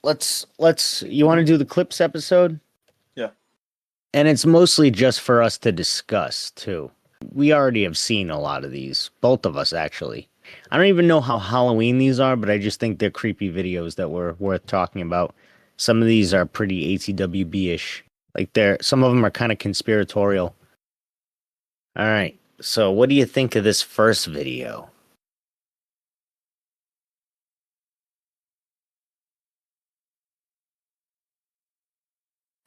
let's you want to do the clips episode? Yeah. And it's mostly just for us to discuss too. We already have seen a lot of these, both of us actually. I don't even know how Halloween these are, but I just think they're creepy videos that were worth talking about. Some of these are pretty ATWB-ish. Like some of them are kind of conspiratorial. All right. So, what do you think of this first video?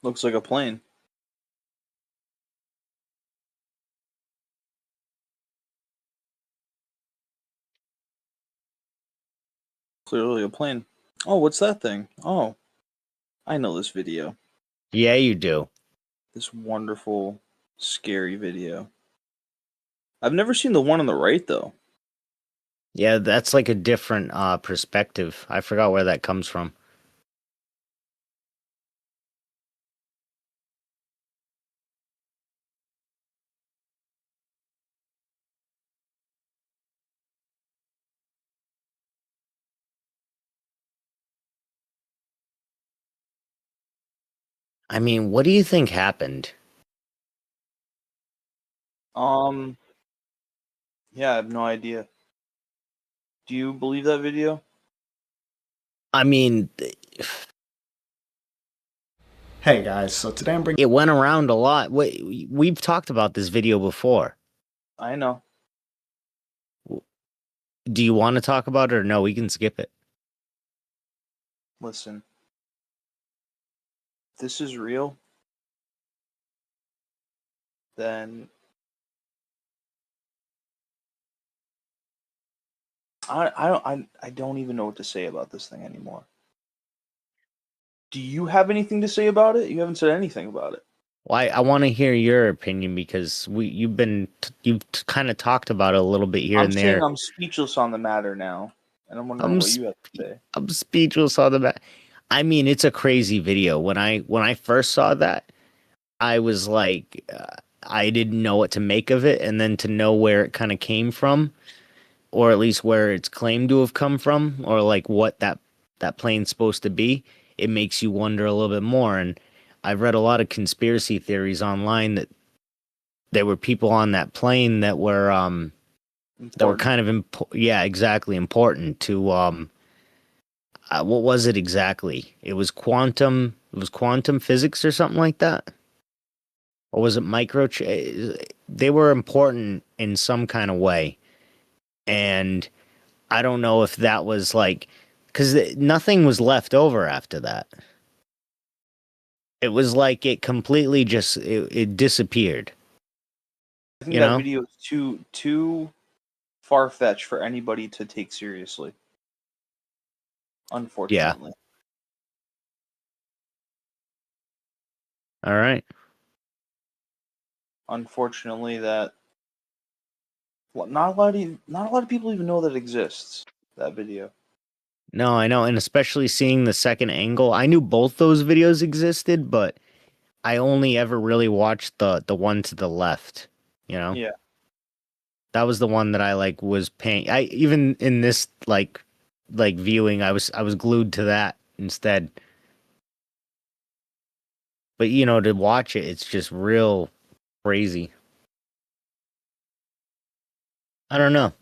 Looks like a plane. Clearly a plane. Oh, what's that thing? Oh, I know this video. Yeah, you do. This wonderful, scary video. I've never seen the one on the right, though. Yeah, that's like a different perspective. I forgot where that comes from. I mean, what do you think happened? Um, yeah, I have no idea. Do you believe that video? I mean, Hey guys, so today I'm bringing it went around a lot. We've talked about this video before. I know. Do you want to talk about it or no? We can skip it. Listen, if this is real, then I don't even know what to say about this thing anymore. Do you have anything to say about it? You haven't said anything about it. Well, I want to hear your opinion because you've kind of talked about it a little bit here I'm and saying there. I'm speechless on the matter now, and I'm wondering I'm what sp- you have to say. I'm speechless on the back. I mean, it's a crazy video. When I first saw that, I was like, I didn't know what to make of it, and then to know where it kind of came from, or at least where it's claimed to have come from, or like what that plane's supposed to be, it makes you wonder a little bit more. And I've read a lot of conspiracy theories online that there were people on that plane that were Important. kind of yeah, exactly, important to what was it exactly? It was quantum physics or something like that. Or was it they were important in some kind of way. And I don't know if that was like, because nothing was left over after that. It was like it completely just it disappeared. I think You that know? video is too far fetched for anybody to take seriously. Yeah. Unfortunately. All right. Unfortunately, that not a lot of people even know that exists. That video. No, I know, and especially seeing the second angle. I knew both those videos existed, but I only ever really watched the one to the left. You know, Yeah. that was the one that I like was paying. I even in this like viewing, I was glued to that instead. But to watch it, it's just real crazy. I don't know.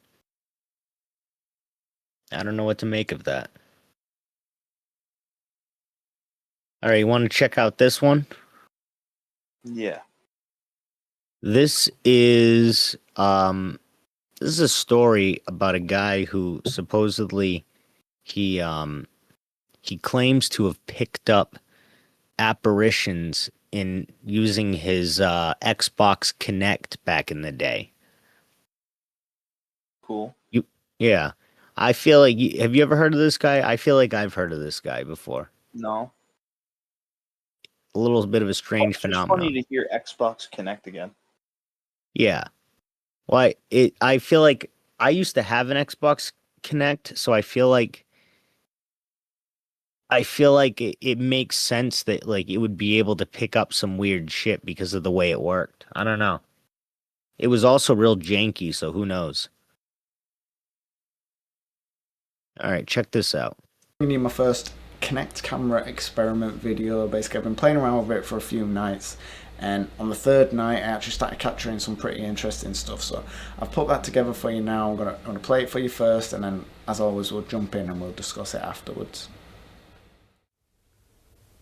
I don't know what to make of that. All right, you want to check out this one? Yeah. This is this is a story about a guy who supposedly he um he claims to have picked up apparitions in using his Xbox Connect back in the day. Cool. You yeah. I feel like have you ever heard of this guy? I feel like I've heard of this guy before. No. A little bit of a Oh, strange it's just funny phenomenon. to hear Xbox Connect again. Yeah. Well, I feel like I used to have an Xbox Connect, so I feel like it makes sense that like it would be able to pick up some weird shit because of the way it worked. I don't know. It was also real janky, so who knows? All right, check this out. you my first Kinect camera experiment video. Basically, I've been playing around with it for a few nights, and on the third night I actually started capturing some pretty interesting stuff. So I've put that together for you now. I'm gonna play it for you first, and then as always we'll jump in and we'll discuss it afterwards.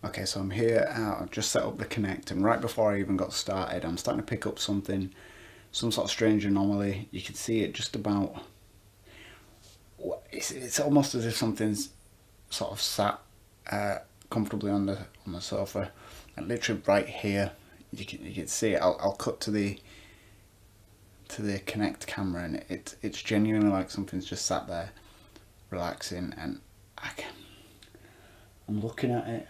Okay, so I'm here, I've just set up the Kinect, and right before I even got started I'm starting to pick up something, some sort of strange anomaly. You can see it just about, it's almost as if something's sort of sat comfortably on the sofa, and literally right here you can see it. I'll cut to the Kinect camera, and it's genuinely like something's just sat there relaxing, and I'm looking at it.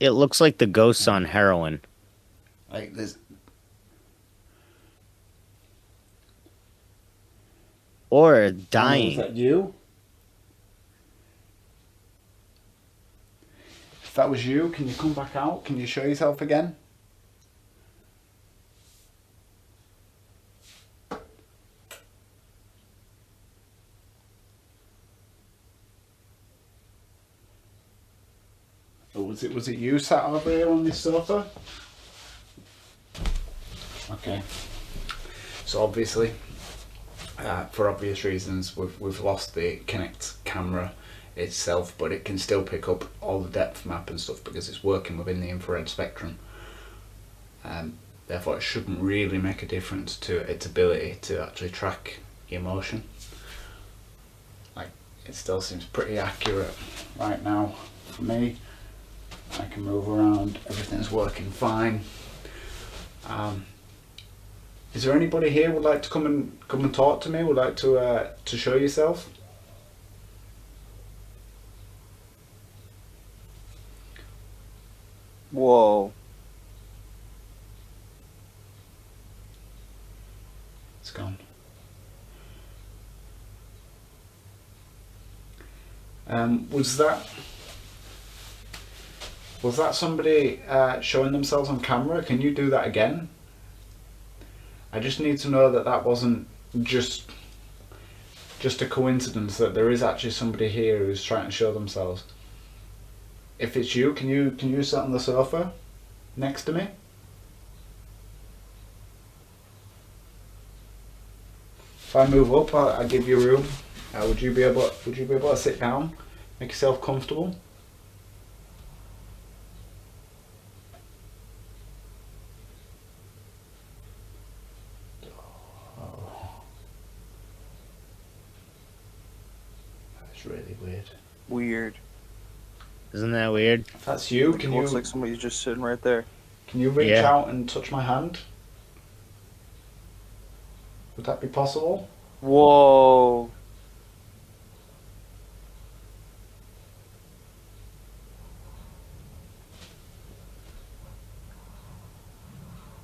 It looks like the ghosts on heroin. Like there's, Or is dying. that you? If that was you, can you come back out? Can you show yourself again? Or was it you sat over here on this sofa? Okay. So obviously, for obvious reasons, we've lost the Kinect camera itself, but it can still pick up all the depth map and stuff because it's working within the infrared spectrum. Therefore, it shouldn't really make a difference to its ability to actually track your motion. Like, it still seems pretty accurate right now for me. I can move around, everything's working fine. Is there anybody here would like to come and talk to me? Would like to show yourself? Whoa. It's gone. Was that somebody showing themselves on camera? Can you do that again? I just need to know that that wasn't just a coincidence, that there is actually somebody here who's trying to show themselves. If it's you, can you sit on the sofa next to me? If I move up, I give you room. Would you be able to sit down, make yourself comfortable? That's really weird. Weird. Isn't that weird? If that's you, It looks like somebody's just sitting right there. Can you reach Yeah. out and touch my hand? Would that be possible? Whoa.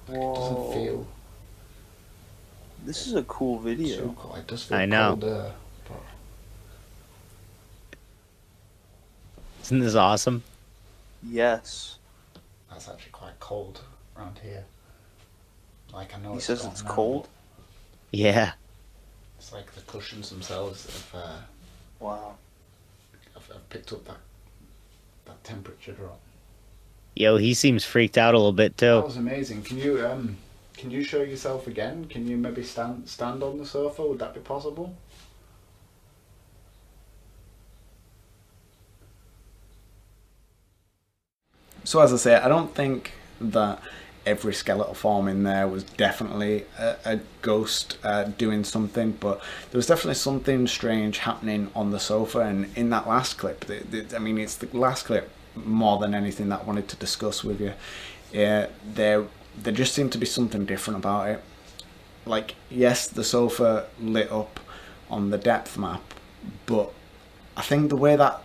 It doesn't feel This is a cool video. so cold. It does feel I know. cold there, but Isn't this awesome? Yes. that's actually quite cold around here. Like, I know He it's says gone it's now, cold? but Yeah. it's like the cushions themselves Wow. have picked up that temperature drop. Yo, he seems freaked out a little bit That too. was amazing. Can you show yourself again? Can you maybe stand on the sofa? Would that be possible? So as I say, I don't think that every skeletal form in there was definitely a ghost doing something, but there was definitely something strange happening on the sofa. And in that last clip, I mean, it's the last clip more than anything that I wanted to discuss with you. There just seemed to be something different about it. Like, yes, the sofa lit up on the depth map, but I think the way that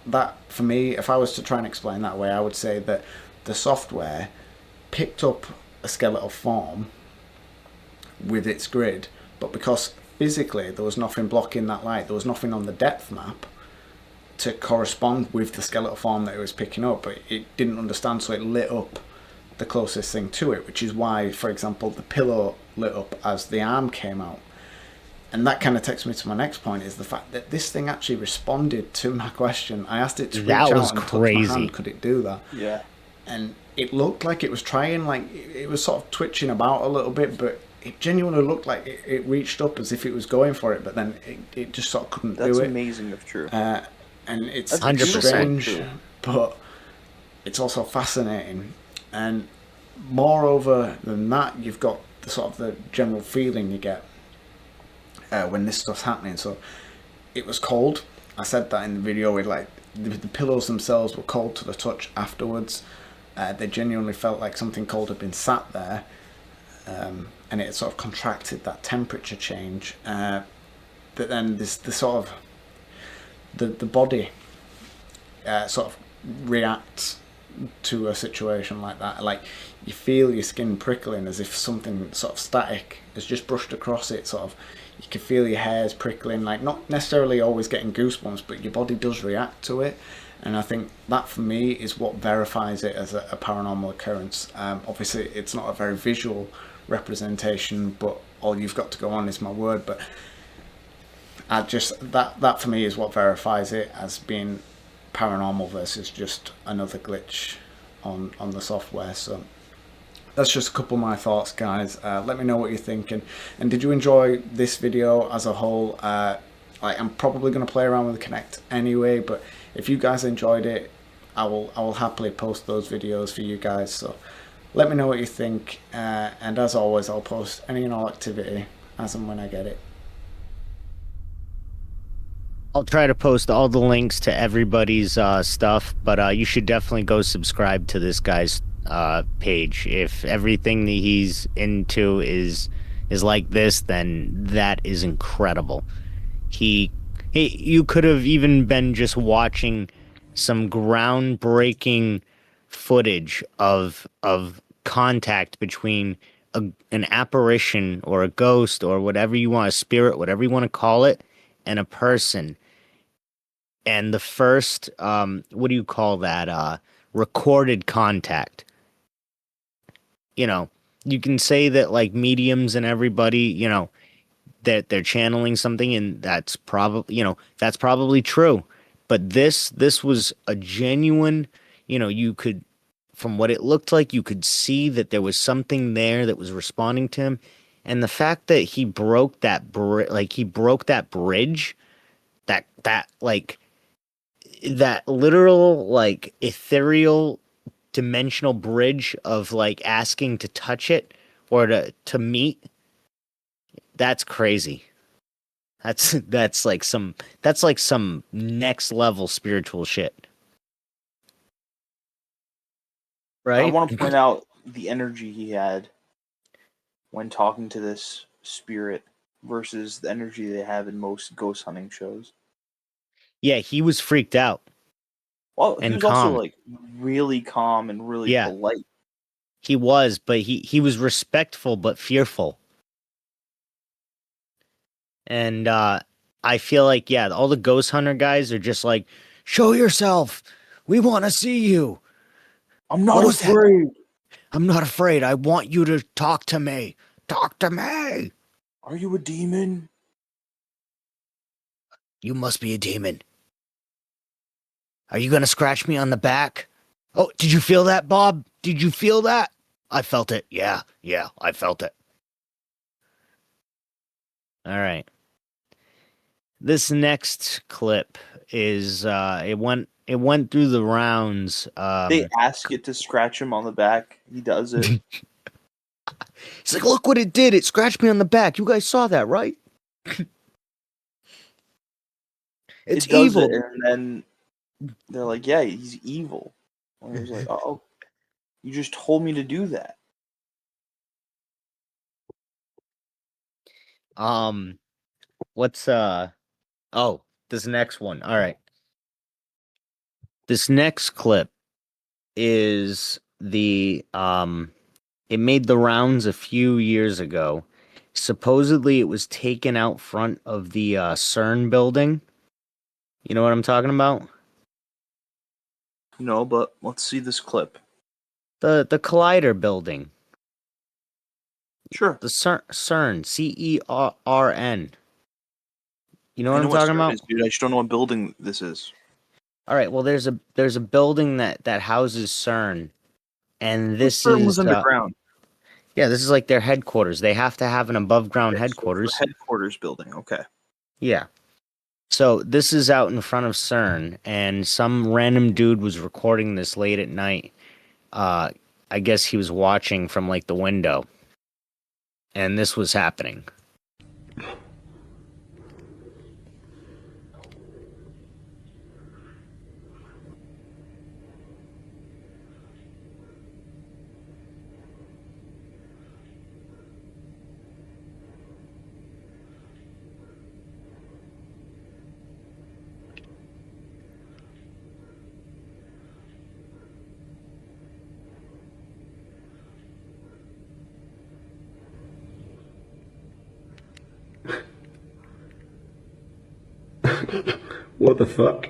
for me, if I was to try and explain that way, I would say that the software picked up a skeletal form with its grid, but because physically there was nothing blocking that light, there was nothing on the depth map to correspond with the skeletal form that it was picking up, but it didn't understand, so it lit up the closest thing to it, which is why, for example, the pillow lit up as the arm came out. And that kind of takes me to my next point, is the fact that this thing actually responded to my question. I asked it to reach That was out and touch my hand. crazy. Could it do that? Yeah. And it looked like it was trying, like it was sort of twitching about a little bit, but it genuinely looked like it reached up as if it was going for it, but then it just sort of couldn't That's do it. amazing if true. And it's That's 100%. strange, true. but it's also fascinating. And moreover than that, you've got the sort of the general feeling you get when this stuff's happening. So it was cold. I said that in the video. With like the pillows themselves were cold to the touch afterwards. They genuinely felt like something cold had been sat there, and it sort of contracted that temperature change. But then the sort of the body sort of reacts to a situation like that. Like you feel your skin prickling as if something sort of static has just brushed across it. Sort of, you can feel your hairs prickling. Like not necessarily always getting goosebumps, but your body does react to it. And I think that for me is what verifies it as a paranormal occurrence. Obviously, it's not a very visual representation, but all you've got to go on is my word. But I just that for me is what verifies it as being paranormal versus just another glitch on the software. So that's just a couple of my thoughts, guys. Let me know what you're thinking. And did you enjoy this video as a whole? Like I'm probably going to play around with the Kinect anyway, but if you guys enjoyed it, I will happily post those videos for you guys. So let me know what you think, and as always, I'll post any and all activity as and when I get it. I'll try to post all the links to everybody's stuff, but you should definitely go subscribe to this guy's page. If everything that he's into is like this, then that is incredible. He you could have even been just watching some groundbreaking footage of contact between an apparition or a ghost or whatever you want, a spirit, whatever you want to call it, and a person. And the first what do you call that? Recorded contact. You know, you can say that like mediums and everybody, that they're channeling something, and that's probably, that's probably true. But this was a genuine, you could, from what it looked like, you could see that there was something there that was responding to him. And the fact that he broke that he broke that bridge, that like that literal like ethereal dimensional bridge of like asking to touch it or to meet, that's crazy. That's like some next level spiritual shit, I right? want to point out the energy he had when talking to this spirit versus the energy they have in most ghost hunting shows. Yeah, he was freaked out Well, he and was also calm. like really calm and really Yeah, polite. he was, but he was respectful but fearful. And I feel like, yeah, all the ghost hunter guys are just like, show yourself. We want to see you. I'm not What was that? afraid. I'm not afraid. I want you to talk to me. Talk to me. Are you a demon? You must be a demon. Are you going to scratch me on the back? Oh, did you feel that, Bob? Did you feel that? I felt it. Yeah, I felt it. All right. This next clip is it went through the rounds. They ask it to scratch him on the back. He does it. He's like, look what it did. It scratched me on the back. You guys saw that, right? It's It does evil. it, and then they're like, "Yeah, he's evil." And he's like, "Oh, you just told me to do that." What's oh, this next one. All right. This next clip is it made the rounds a few years ago. Supposedly it was taken out front of the CERN building. You know what I'm talking about? No, but let's see this clip. The Collider building. Sure. The CERN, CERN. You know I what know I'm what talking CERN about? is, dude. I just don't know what building this is. All right. Well, there's a building that houses CERN, and What this CERN was is underground? yeah, this is like their headquarters. They have to have an above ground Okay, so it's the headquarters. headquarters building. Okay. Yeah. So this is out in front of CERN, and some random dude was recording this late at night. Uh, I guess he was watching from like the window, and this was happening. What the fuck?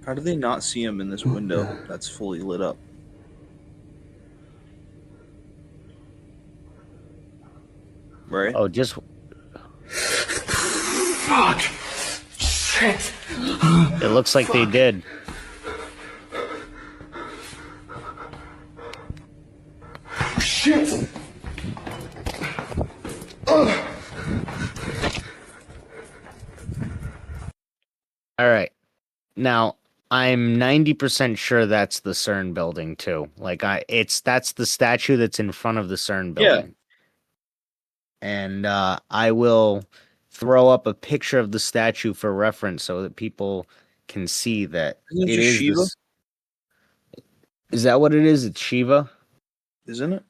How do they not see him in this window that's fully lit up? Right? Oh, just Fuck! Shit! it looks like they did. Shit! All right. Now, I'm 90% sure that's the CERN building too. Like that's the statue that's in front of the CERN Yeah. building. And I will throw up a picture of the statue for reference so that people can see that Isn't it it just is Shiva? this. Is that what it is? It's Shiva? Isn't it?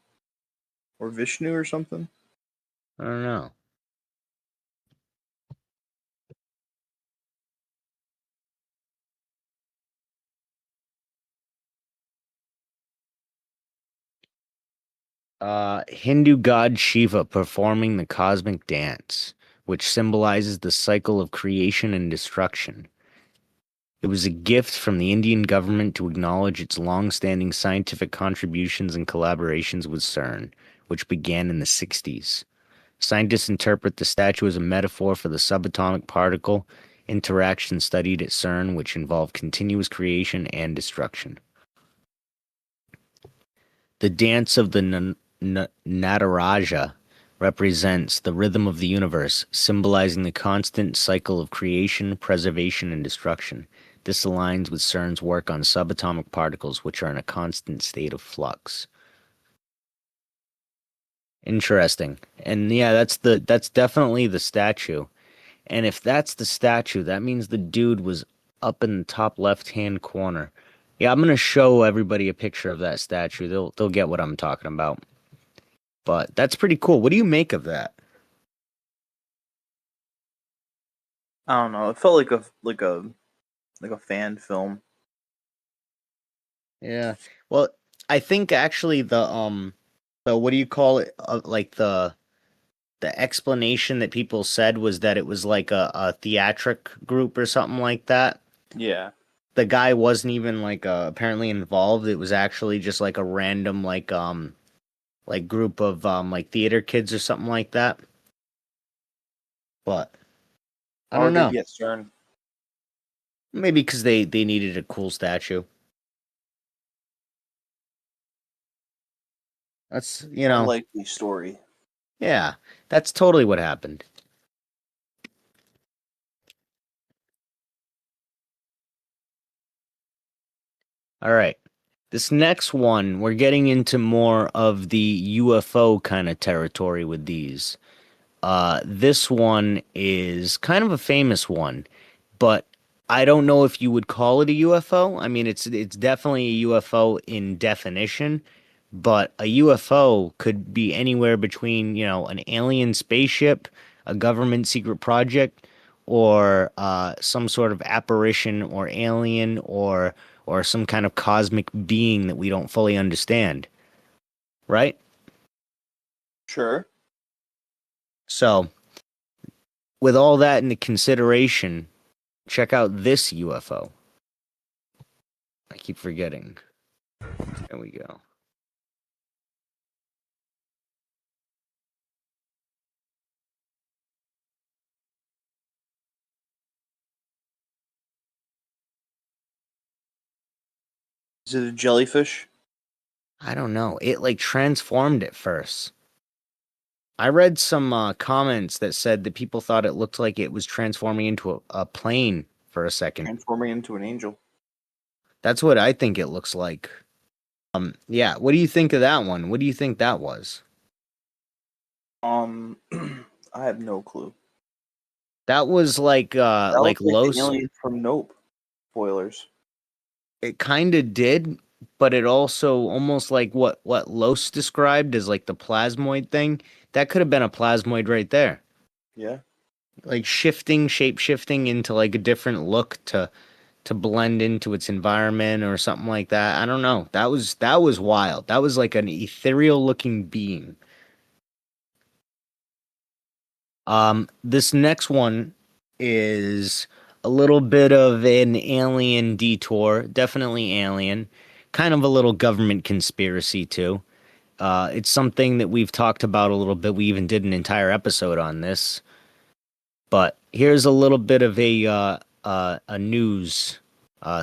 Or Vishnu or something? I don't know. Hindu god Shiva performing the cosmic dance, which symbolizes the cycle of creation and destruction. It was a gift from the Indian government to acknowledge its long-standing scientific contributions and collaborations with CERN, which began in the 60s. Scientists interpret the statue as a metaphor for the subatomic particle interaction studied at CERN, which involve continuous creation and destruction. The dance of the Nataraja represents the rhythm of the universe, symbolizing the constant cycle of creation, preservation, and destruction. This aligns with CERN's work on subatomic particles, which are in a constant state of flux. Interesting. And yeah, that's definitely the statue. And if that's the statue, that means the dude was up in the top left-hand corner. Yeah, I'm gonna show everybody a picture of that statue. They'll get what I'm talking about. But that's pretty cool. What do you make of that? I don't know. It felt like a fan film. Yeah. Well, I think actually the what do you call it? Like the explanation that people said was that it was like a theatric group or something like that. Yeah. The guy wasn't even like apparently involved. It was actually just like a random like group of like theater kids or something like that. But I Why don't would they know. be at CERN? Maybe because they needed a cool statue. That's Unlikely story. yeah, that's totally what happened. All right. This next one, we're getting into more of the UFO kind of territory with these. This one is kind of a famous one, but I don't know if you would call it a UFO. I mean, it's definitely a UFO in definition, but a UFO could be anywhere between, an alien spaceship, a government secret project, or some sort of apparition or alien or some kind of cosmic being that we don't fully understand, right? Sure. So, with all that into consideration, check out this UFO. I keep forgetting. There we go. Is it a jellyfish? I don't know. It like transformed at first. I read some comments that said that people thought it looked like it was transforming into a plane for a second. Transforming into an angel. That's what I think it looks like. Yeah. What do you think of that one? What do you think that was? I have no clue. That was like That like looks like Los. the alien from Nope. Spoilers. It kind of did, but it also almost like what Los described as like the plasmoid thing. That could have been a plasmoid right there. Yeah. Like shape shifting into like a different look to blend into its environment or something like that. I don't know. That was wild. That was like an ethereal looking being. This next one is a little bit of an alien detour, definitely alien, kind of a little government conspiracy too. It's something that we've talked about a little bit. We even did an entire episode on this. But here's a little bit of a news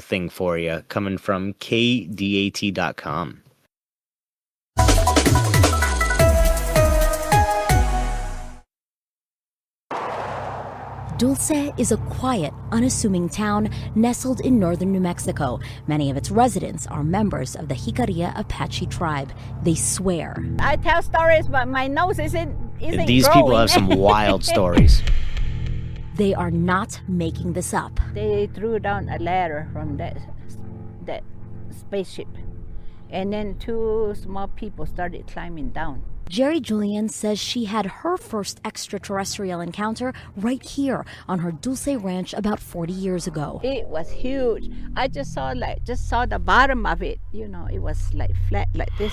thing for you coming from kdat.com. Dulce is a quiet, unassuming town nestled in northern New Mexico. Many of its residents are members of the Jicarilla Apache tribe. They swear. I tell stories, but my nose isn't These growing. people have some wild stories. They are not making this up. They threw down a ladder from that spaceship, and then two small people started climbing down. Jerry Julian says she had her first extraterrestrial encounter right here on her Dulce ranch about 40 years ago. It was huge. I just saw the bottom of it. It was like flat like this.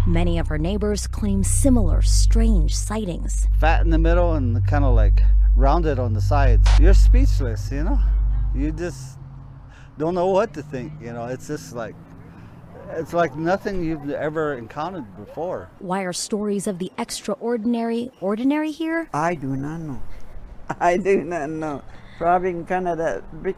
Many of her neighbors claim similar strange sightings. Fat in the middle and kind of like rounded on the sides. You're speechless, You just don't know what to think, It's just like, it's like nothing you've ever encountered before. Why are stories of the extraordinary ordinary here? I do not know. I do not know. Probably in kind of that big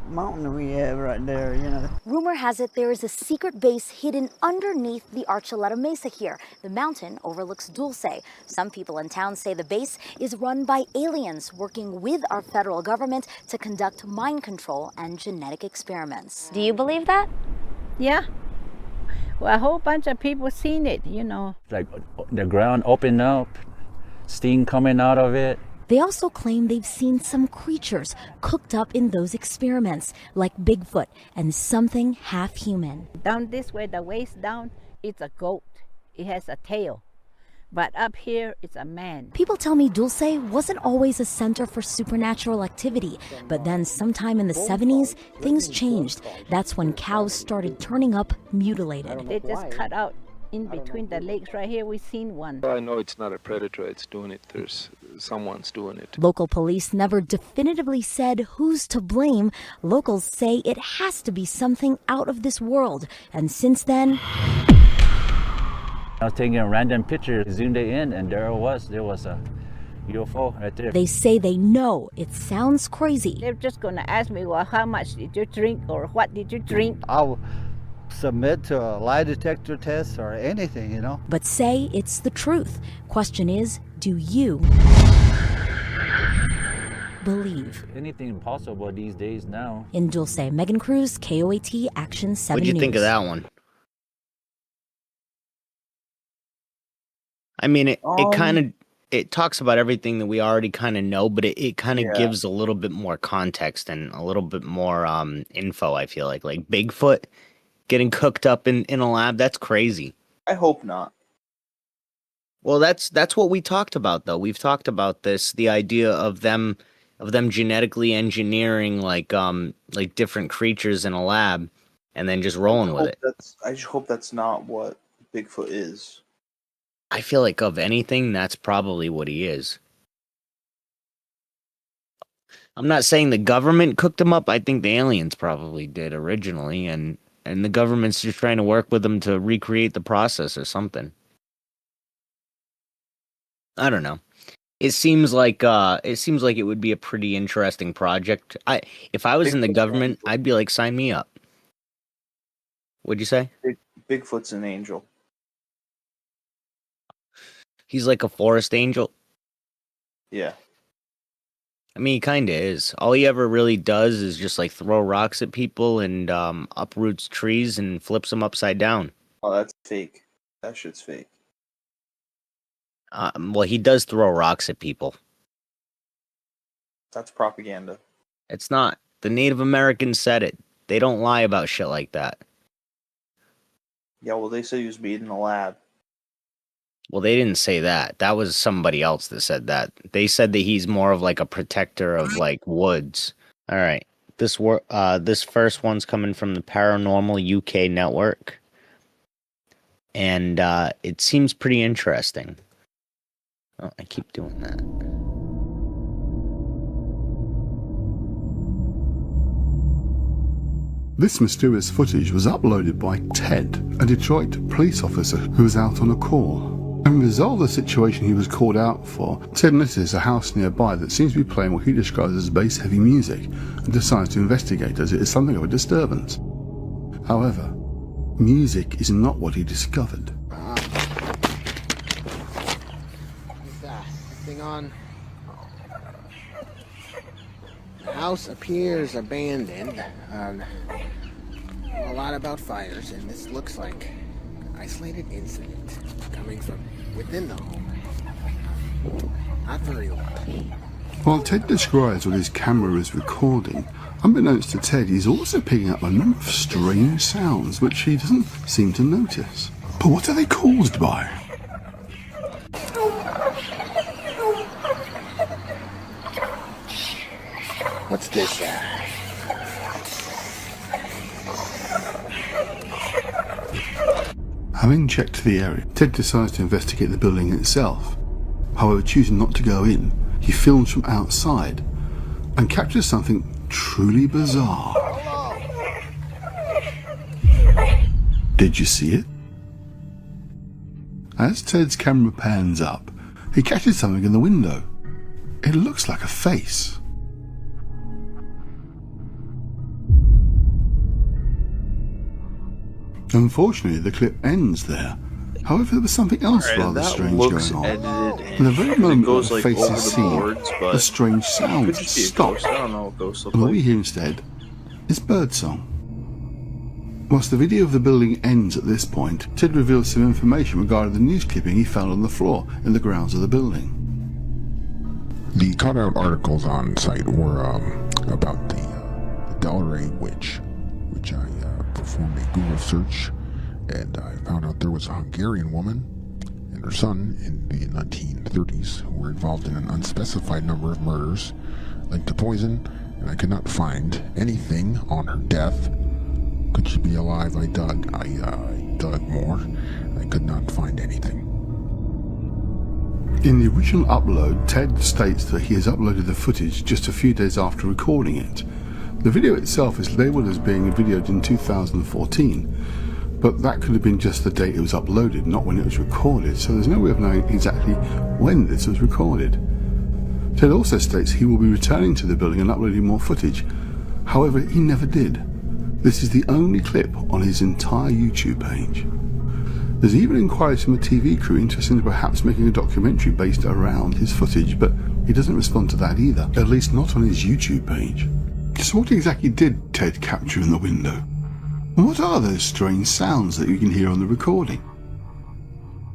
mountain we have right there, Rumor has it there is a secret base hidden underneath the Archuleta Mesa here. The mountain overlooks Dulce. Some people in town say the base is run by aliens working with our federal government to conduct mind control and genetic experiments. Do you believe that? Yeah. Well, a whole bunch of people seen it, Like the ground opened up, steam coming out of it. They also claim they've seen some creatures cooked up in those experiments, like Bigfoot and something half human. Down this way, the waist down, it's a goat. It has a tail. But up here, it's a man. People tell me Dulce wasn't always a center for supernatural activity, but then sometime in the 70s, things changed. That's when cows started turning up mutilated. They just cut out in between the legs right here. We seen one. I know it's not a predator it's doing it. Someone's doing it. Local police never definitively said who's to blame. Locals say it has to be something out of this world. And since then, I was taking a random picture, zoomed it in, and there was a UFO right there. they say they know it sounds crazy. They're just going to ask me, well, how much did you drink or what did you drink? I'll submit to a lie detector test or anything, But say it's the truth. Question is, do you? believe. Anything impossible these days now. In Dulce, Megan Cruz, KOAT Action 7 What'd you News. think of that one? I mean, it talks about everything that we already kind of know, but it kind of gives a little bit more context and a little bit more info, I feel like Bigfoot getting cooked up in a lab. That's crazy. I hope not. Well, that's what we talked about, though. We've talked about this, the idea of them genetically engineering like different creatures in a lab and then just rolling with it. I just hope that's not what Bigfoot is. I feel like of anything, that's probably what he is. I'm not saying the government cooked him up. I think the aliens probably did originally, and the government's just trying to work with them to recreate the process or something. I don't know. It seems like it would be a pretty interesting project. If I was in the government, I'd be like, sign me up. What'd you say? Bigfoot's an angel. He's like a forest angel. Yeah. I mean, he kind of is. All he ever really does is just like throw rocks at people and uproots trees and flips them upside down. Oh, that's fake. That shit's fake. Well, he does throw rocks at people. That's propaganda. It's not. The Native Americans said it. They don't lie about shit like that. Yeah, well, they said he was made in a lab. Well, they didn't say that. That was somebody else that said that. They said that he's more of like a protector of like woods. All right. This first one's coming from the Paranormal UK network. And it seems pretty interesting. Oh, I keep doing that. This mysterious footage was uploaded by Ted, a Detroit police officer who was out on a call. And to resolve the situation he was called out for, Ted notices a house nearby that seems to be playing what he describes as bass heavy music and decides to investigate as it is something of a disturbance. However, music is not what he discovered. On. The house appears abandoned. A lot about fires, and this looks like an isolated incident coming from within the home. Not very old. While Ted describes what his camera is recording, unbeknownst to Ted, he's also picking up a number of strange sounds which he doesn't seem to notice. But what are they caused by? What's this? Having checked the area, Ted decides to investigate the building itself. However, choosing not to go in, he films from outside and captures something truly bizarre. Did you see it? As Ted's camera pans up, he catches something in the window. It looks like a face. Unfortunately, the clip ends there. However, there was something else rather strange going on. In the very moment that the face is seen, the strange sound stops. And what we hear instead is birdsong. Whilst the video of the building ends at this point, Ted reveals some information regarding the news clipping he found on the floor in the grounds of the building. The cutout articles on site were about the Delray Witch, which I performed a Google search, and I found out there was a Hungarian woman and her son in the 1930s who were involved in an unspecified number of murders linked to poison, and I could not find anything on her death. Could she be alive? I dug more. I could not find anything. In the original upload, Ted states that he has uploaded the footage just a few days after recording it. The video itself is labelled as being videoed in 2014, but that could have been just the date it was uploaded, not when it was recorded, so there's no way of knowing exactly when this was recorded. Ted also states he will be returning to the building and uploading more footage. However, he never did. This is the only clip on his entire YouTube page. There's even inquiries from a TV crew interested in perhaps making a documentary based around his footage, but he doesn't respond to that either, at least not on his YouTube page. So what exactly did Ted capture in the window? And what are those strange sounds that you can hear on the recording?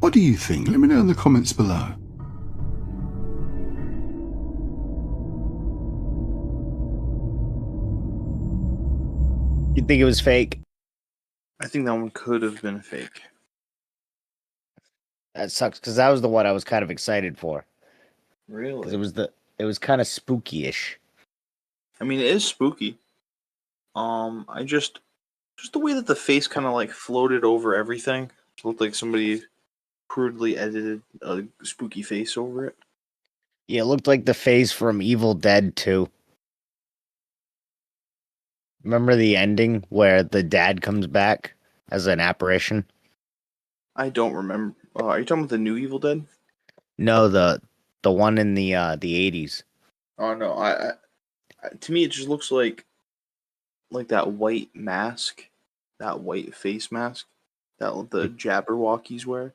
What do you think? Let me know in the comments below. You think it was fake? I think that one could have been fake. That sucks because that was the one I was kind of excited for. Really? Because it was kind of spooky-ish. I mean, it is spooky. I just the way that the face kind of like floated over everything. It looked like somebody crudely edited a spooky face over it. Yeah, it looked like the face from Evil Dead 2. Remember the ending where the dad comes back as an apparition? I don't remember. Are you talking about the new Evil Dead? No, the one in the 80s. Oh no, I to me it just looks like that white mask, that white face mask that the Jabberwockies wear.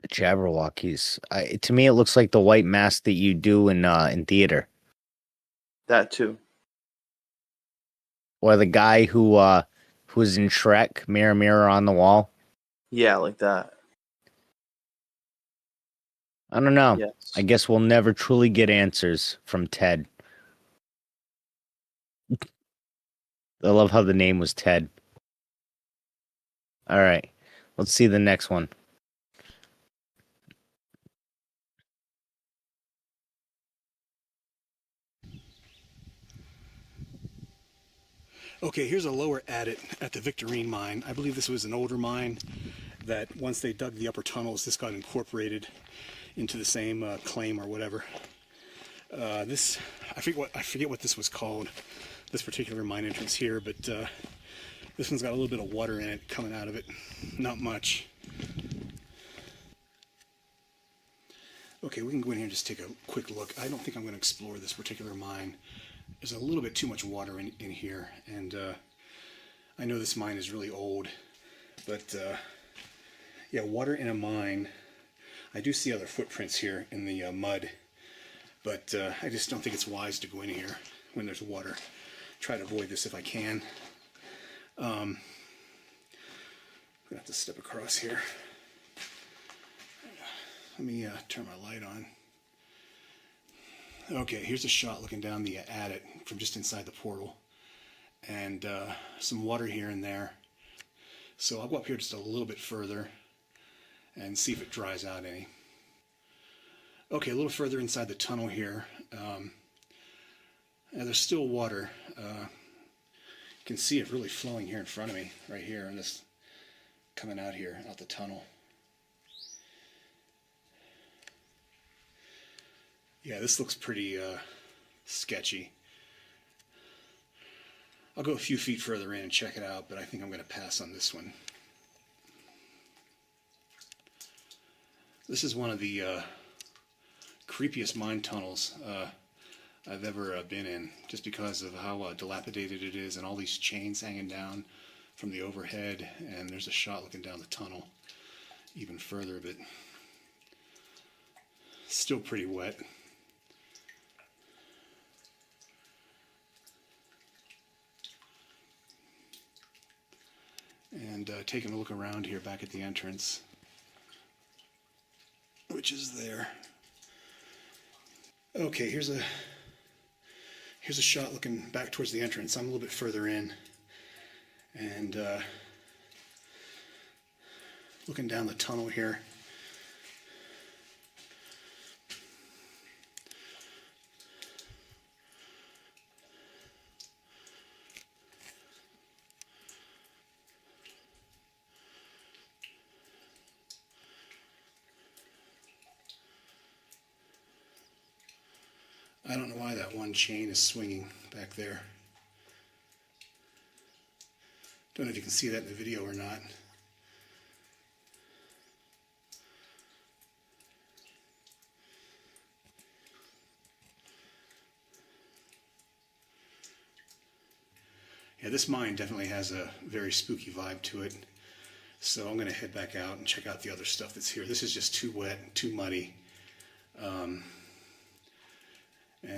The Jabberwockies. To me, it looks like the white mask that you do in theater. That too. Or the guy who was in Shrek, Mirror Mirror on the Wall. Yeah, like that. I don't know. Yes. I guess we'll never truly get answers from Ted. I love how the name was Ted. All right. Let's see the next one. Okay, here's a lower adit at the Victorine mine. I believe this was an older mine that once they dug the upper tunnels, this got incorporated into the same claim or whatever. I forget what this was called, this particular mine entrance here, but this one's got a little bit of water in it coming out of it. Not much. Okay, we can go in here and just take a quick look. I don't think I'm going to explore this particular mine. There's a little bit too much water in here, and I know this mine is really old, but yeah, water in a mine. I do see other footprints here in the mud, but I just don't think it's wise to go in here when there's water. Try to avoid this if I can. I'm gonna have to step across here. Let me turn my light on. Okay, here's a shot looking down the adit from just inside the portal, and some water here and there. So I'll go up here just a little bit further and see if it dries out any. Okay, a little further inside the tunnel here. There's still water. You can see it really flowing here in front of me, right here, and this coming out here, out the tunnel. Yeah, this looks pretty sketchy. I'll go a few feet further in and check it out, but I think I'm going to pass on this one. This is one of the creepiest mine tunnels I've ever been in, just because of how dilapidated it is and all these chains hanging down from the overhead, and there's a shot looking down the tunnel even further, but still pretty wet. And taking a look around here back at the entrance, which is there. Okay, here's a shot looking back towards the entrance. I'm a little bit further in, and looking down the tunnel here. I don't know why that one chain is swinging back there. Don't know if you can see that in the video or not. Yeah, this mine definitely has a very spooky vibe to it. So I'm going to head back out and check out the other stuff that's here. This is just too wet and too muddy. And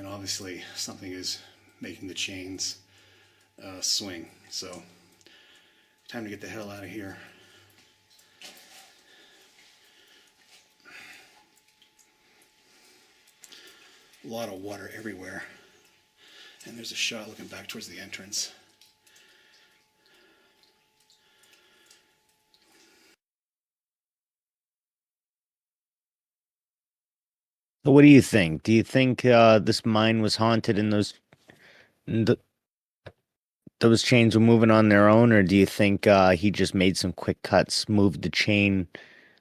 obviously something is making the chains swing. So time to get the hell out of here. A lot of water everywhere. And there's a shot looking back towards the entrance. So what do you think? Do you think this mine was haunted and th those chains were moving on their own, or do you think he just made some quick cuts, moved the chain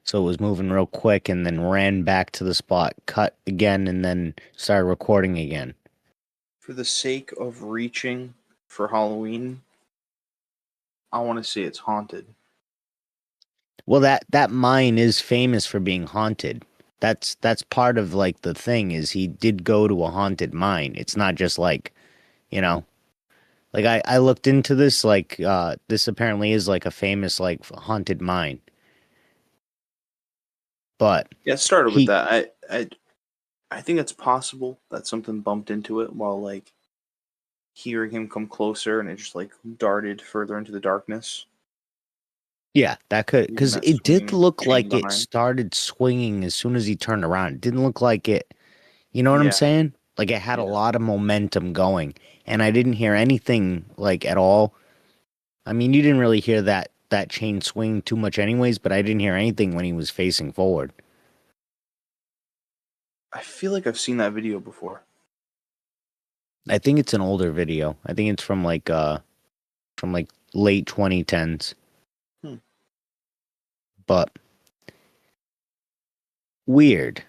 so it was moving real quick, and then ran back to the spot, cut again, and then started recording again? For the sake of reaching for Halloween, I want to say it's haunted. Well, that mine is famous for being haunted. That's part of like the thing is he did go to a haunted mine. It's not just like, you know, like I looked into this like this apparently is like a famous like haunted mine. But Yeah, it started with he that. I think it's possible that something bumped into it while like hearing him come closer, and it just like darted further into the darkness. Yeah, that could Leaving because that it did swinging look chain like it behind. started swinging as soon as he turned around. It didn't look like it, you know what I'm Yeah, saying? Like it had a yeah. lot of momentum going, and I didn't hear anything like at all. I mean, you didn't really hear that chain swing too much anyways, but I didn't hear anything when he was facing forward. I feel like I've seen that video before. I think it's an older video. I think it's from like late 2010s. Hmm. But weird.